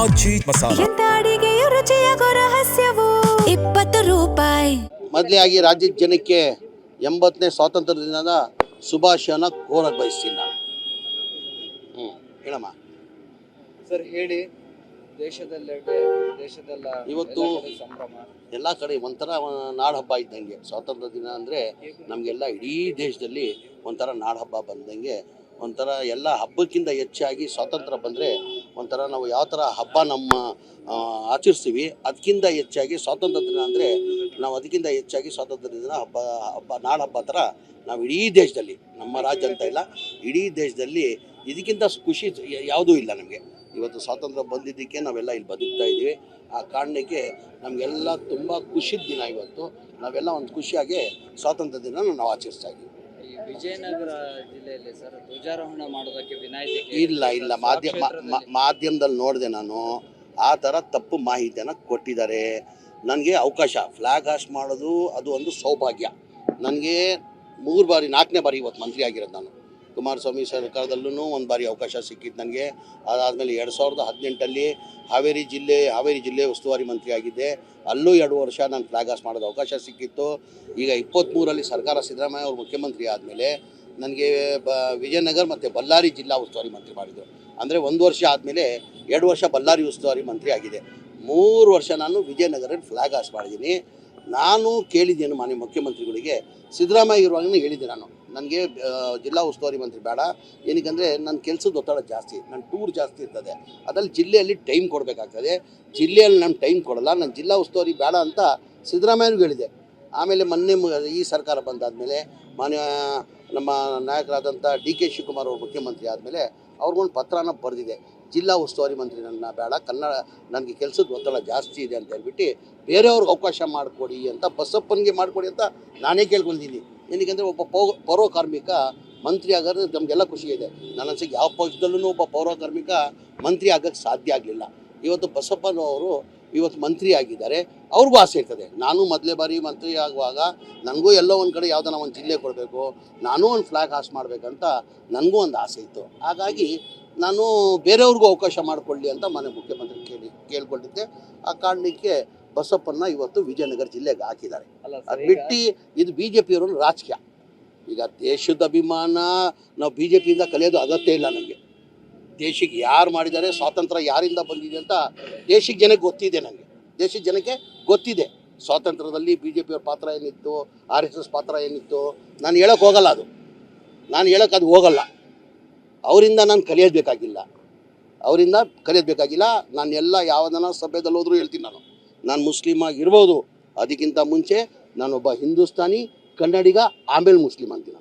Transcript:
ಆಚಿ ಮಸಾಲ. ಎಂತ ಅಡಿಗೆಯ ರುಚಿಯಾಗೋ ರಹಸ್ಯವು 20 ರೂಪಾಯಿ. ಮೊದಲಾಗಿ ರಾಜ್ಯದ ಜನಕ್ಕೆ 80ನೇ ಸ್ವಾತಂತ್ರ್ಯ ದಿನದ ಶುಭಾಶಯನ ಕೋರಕ್ಕೆ ಬಯಸ್ತೀನಿ ನಾನು. ಹೇಳಮ್ಮ ಸರ್ ಹೇಳಿ. ದೇಶದೆಲ್ಲ ಇವತ್ತು ಸಂಭ್ರಮ, ಎಲ್ಲ ಕಡೆ ಒಂಥರ ನಾಡಹಬ್ಬ ಇದ್ದಂಗೆ. ಸ್ವಾತಂತ್ರ್ಯ ದಿನ ಅಂದರೆ ನಮಗೆಲ್ಲ ಇಡೀ ದೇಶದಲ್ಲಿ ಒಂಥರ ನಾಡಹಬ್ಬ ಬಂದಂಗೆ. ಒಂಥರ ಎಲ್ಲ ಹಬ್ಬಕ್ಕಿಂತ ಹೆಚ್ಚಾಗಿ ಸ್ವಾತಂತ್ರ್ಯ ಬಂದರೆ ಒಂಥರ ನಾವು ಯಾವ ಥರ ಹಬ್ಬ ನಮ್ಮ ಆಚರಿಸ್ತೀವಿ, ಅದಕ್ಕಿಂತ ಹೆಚ್ಚಾಗಿ ಸ್ವಾತಂತ್ರ್ಯ ದಿನ ಅಂದರೆ ನಾವು ಅದಕ್ಕಿಂತ ಹೆಚ್ಚಾಗಿ ಸ್ವಾತಂತ್ರ್ಯ ದಿನ ಹಬ್ಬ ನಾಡಹಬ್ಬ ಥರ ನಾವು ಇಡೀ ದೇಶದಲ್ಲಿ, ನಮ್ಮ ರಾಜ್ಯ ಅಂತ ಇಲ್ಲ, ಇಡೀ ದೇಶದಲ್ಲಿ ಇದಕ್ಕಿಂತ ಖುಷಿ ಯಾವುದೂ ಇಲ್ಲ ನಮಗೆ. ಇವತ್ತು ಸ್ವಾತಂತ್ರ್ಯ ಬಂದಿದ್ದಕ್ಕೆ ನಾವೆಲ್ಲ ಇಲ್ಲಿ ಬದುಕ್ತಾ ಇದ್ದೀವಿ. ಆ ಕಾರಣಕ್ಕೆ ನಮಗೆಲ್ಲ ತುಂಬ ಖುಷಿದ ದಿನ ಇವತ್ತು. ನಾವೆಲ್ಲ ಒಂದು ಖುಷಿಯಾಗಿ ಸ್ವಾತಂತ್ರ್ಯ ದಿನ ನಾವು ಆಚರಿಸ್ತಾ ಇದ್ದೀವಿ. ಈ ವಿಜಯನಗರ ಜಿಲ್ಲೆಯಲ್ಲಿ ಸರ್ ಧ್ವಜಾರೋಹಣ ಮಾಡೋದಕ್ಕೆ ವಿನಾಯಿತಿ ಇಲ್ಲ ಮಾಧ್ಯಮದಲ್ಲಿ ನೋಡಿದೆ ನಾನು. ಆ ಥರ ತಪ್ಪು ಮಾಹಿತಿಯನ್ನು ಕೊಟ್ಟಿದ್ದಾರೆ. ನನಗೆ ಅವಕಾಶ ಫ್ಲ್ಯಾಗ್ ಹಾಸ್ಟ್ ಮಾಡೋದು ಅದು ಒಂದು ಸೌಭಾಗ್ಯ. ನನಗೆ 3 ಬಾರಿ 4ನೇ ಬಾರಿ ಇವತ್ತು ಮಂತ್ರಿ ಆಗಿರೋದು ನಾನು. ಕುಮಾರಸ್ವಾಮಿ ಸರ್ಕಾರದಲ್ಲೂ ಒಂದು ಬಾರಿ ಅವಕಾಶ ಸಿಕ್ಕಿತ್ತು ನನಗೆ. ಅದಾದಮೇಲೆ 2018 ಹಾವೇರಿ ಜಿಲ್ಲೆ ಉಸ್ತುವಾರಿ ಮಂತ್ರಿ ಆಗಿದ್ದೆ. ಅಲ್ಲೂ 2 ವರ್ಷ ನಾನು ಫ್ಲ್ಯಾಗ್ ಹಾಸ್ಟ್ ಮಾಡೋದು ಅವಕಾಶ ಸಿಕ್ಕಿತ್ತು. ಈಗ 23ರಲ್ಲಿ ಸರ್ಕಾರ ಸಿದ್ದರಾಮಯ್ಯ ಅವರು ಮುಖ್ಯಮಂತ್ರಿ ಆದಮೇಲೆ ನನಗೆ ವಿಜಯನಗರ ಮತ್ತು ಬಳ್ಳಾರಿ ಜಿಲ್ಲಾ ಉಸ್ತುವಾರಿ ಮಂತ್ರಿ ಮಾಡಿದರು. ಅಂದರೆ 1 ವರ್ಷ ಆದಮೇಲೆ 2 ವರ್ಷ ಬಳ್ಳಾರಿ ಉಸ್ತುವಾರಿ ಮಂತ್ರಿ ಆಗಿದೆ. 3 ವರ್ಷ ನಾನು ವಿಜಯನಗರಲ್ಲಿ ಫ್ಲ್ಯಾಗ್ ಹಾಸ್ಟ್ ಮಾಡಿದ್ದೀನಿ. ನಾನು ಕೇಳಿದ್ದೇನು ಮಾನ್ಯ ಮುಖ್ಯಮಂತ್ರಿಗಳಿಗೆ, ಸಿದ್ದರಾಮಯ್ಯ ಇರುವಾಗಲೂ ಹೇಳಿದ್ದೆ ನಾನು, ನನಗೆ ಜಿಲ್ಲಾ ಉಸ್ತುವಾರಿ ಮಂತ್ರಿ ಬೇಡ. ಏನಕ್ಕೆ ನನ್ನ ಕೆಲಸದ ಒತ್ತಡ ಜಾಸ್ತಿ, ನನ್ನ ಟೂರ್ ಜಾಸ್ತಿ ಇರ್ತದೆ, ಅದರಲ್ಲಿ ಜಿಲ್ಲೆಯಲ್ಲಿ ಟೈಮ್ ಕೊಡಬೇಕಾಗ್ತದೆ. ಜಿಲ್ಲೆಯಲ್ಲಿ ನಾನು ಟೈಮ್ ಕೊಡಲ್ಲ, ನಾನು ಜಿಲ್ಲಾ ಉಸ್ತುವಾರಿ ಬೇಡ ಅಂತ ಸಿದ್ದರಾಮಯ್ಯನಿಗೂ ಹೇಳಿದೆ. ಆಮೇಲೆ ಮೊನ್ನೆ ಈ ಸರ್ಕಾರ ಬಂದಾದಮೇಲೆ ಮಾನ್ಯ ನಮ್ಮ ನಾಯಕರಾದಂಥ DK ಶಿವಕುಮಾರ್ ಅವರು ಮುಖ್ಯಮಂತ್ರಿ ಆದಮೇಲೆ ಅವ್ರಿಗೊಂದು ಪತ್ರನ ಬರೆದಿದೆ, ಜಿಲ್ಲಾ ಉಸ್ತುವಾರಿ ಮಂತ್ರಿ ನನ್ನ ಬೇಡ, ನನಗೆ ಕೆಲಸದ ಒತ್ತಡ ಜಾಸ್ತಿ ಇದೆ ಅಂತ ಹೇಳ್ಬಿಟ್ಟು ಬೇರೆಯವ್ರಿಗೆ ಅವಕಾಶ ಮಾಡಿಕೊಡಿ ಅಂತ, ಬಸಪ್ಪನಿಗೆ ಮಾಡಿಕೊಡಿ ಅಂತ ನಾನೇ ಕೇಳ್ಕೊಂಡಿದ್ದೀನಿ. ಏನಕ್ಕೆ ಒಬ್ಬ ಪೌರ ಕಾರ್ಮಿಕ ಮಂತ್ರಿ ಆಗೋದು ನಮಗೆಲ್ಲ ಖುಷಿ ಇದೆ. ನನ್ನ ಅನ್ಸಿಗೆ ಯಾವ ಪಕ್ಷದಲ್ಲೂ ಒಬ್ಬ ಪೌರ ಕಾರ್ಮಿಕ ಮಂತ್ರಿ ಆಗೋಕ್ಕೆ ಸಾಧ್ಯ ಆಗಲಿಲ್ಲ. ಇವತ್ತು ಬಸಪ್ಪನವರು ಇವತ್ತು ಮಂತ್ರಿ ಆಗಿದ್ದಾರೆ, ಅವ್ರಿಗೂ ಆಸೆ ಇರ್ತದೆ. ನಾನು ಮೊದಲೇ ಬಾರಿ ಮಂತ್ರಿ ಆಗುವಾಗ ನನಗೂ ಎಲ್ಲೋ ಒಂದು ಕಡೆ ಯಾವುದನ್ನ ಒಂದು ಜಿಲ್ಲೆ ಕೊಡಬೇಕು, ನಾನೂ ಒಂದು ಫ್ಲ್ಯಾಗ್ ಹಾಸ್ಟ್ ಮಾಡಬೇಕಂತ ನನಗೂ ಒಂದು ಆಸೆ ಇತ್ತು. ಹಾಗಾಗಿ ನಾನು ಬೇರೆಯವ್ರಿಗೂ ಅವಕಾಶ ಮಾಡಿಕೊಳ್ಳಿ ಅಂತ ಮನೆ ಮುಖ್ಯಮಂತ್ರಿ ಕೇಳ್ಕೊಂಡಿದ್ದೆ. ಆ ಕಾರಣಕ್ಕೆ ಬಸಪ್ಪನ್ನ ಇವತ್ತು ವಿಜಯನಗರ ಜಿಲ್ಲೆಗೆ ಹಾಕಿದ್ದಾರೆ. ಅದು ಬಿಟ್ಟು ಇದು BJPಯವ್ರ ರಾಜಕೀಯ. ಈಗ ದೇಶದ ಅಭಿಮಾನ ನಾವು BJPಯಿಂದ ಕಲಿಯೋದು ಅಗತ್ಯ ಇಲ್ಲ ನಮಗೆ. ದೇಶಕ್ಕೆ ಯಾರು ಮಾಡಿದ್ದಾರೆ, ಸ್ವಾತಂತ್ರ್ಯ ಯಾರಿಂದ ಬಂದಿದೆ ಅಂತ ದೇಶಕ್ಕೆ ಜನಕ್ಕೆ ಗೊತ್ತಿದೆ. ನನಗೆ ದೇಶದ ಜನಕ್ಕೆ ಗೊತ್ತಿದೆ ಸ್ವಾತಂತ್ರ್ಯದಲ್ಲಿ BJPಯವ್ರ ಪಾತ್ರ ಏನಿತ್ತು, RSS ಪಾತ್ರ ಏನಿತ್ತು. ನಾನು ಹೇಳೋಕ್ಕೆ ಹೋಗಲ್ಲ, ಅದು ಹೋಗಲ್ಲ. ಅವರಿಂದ ನಾನು ಕಲಿಯೋದು ಬೇಕಾಗಿಲ್ಲ. ನಾನು ಎಲ್ಲ ಯಾವುದನ್ನ ಸಭೆದಲ್ಲಿ ಹೋದರೂ ಹೇಳ್ತೀನಿ, ನಾನು ಮುಸ್ಲಿಮ್ ಆಗಿರ್ಬೋದು, ಅದಕ್ಕಿಂತ ಮುಂಚೆ ನಾನೊಬ್ಬ ಹಿಂದೂಸ್ತಾನಿ ಕನ್ನಡಿಗ, ಆಮೇಲೆ ಮುಸ್ಲಿಮ್ ಅಂತೀನಿ.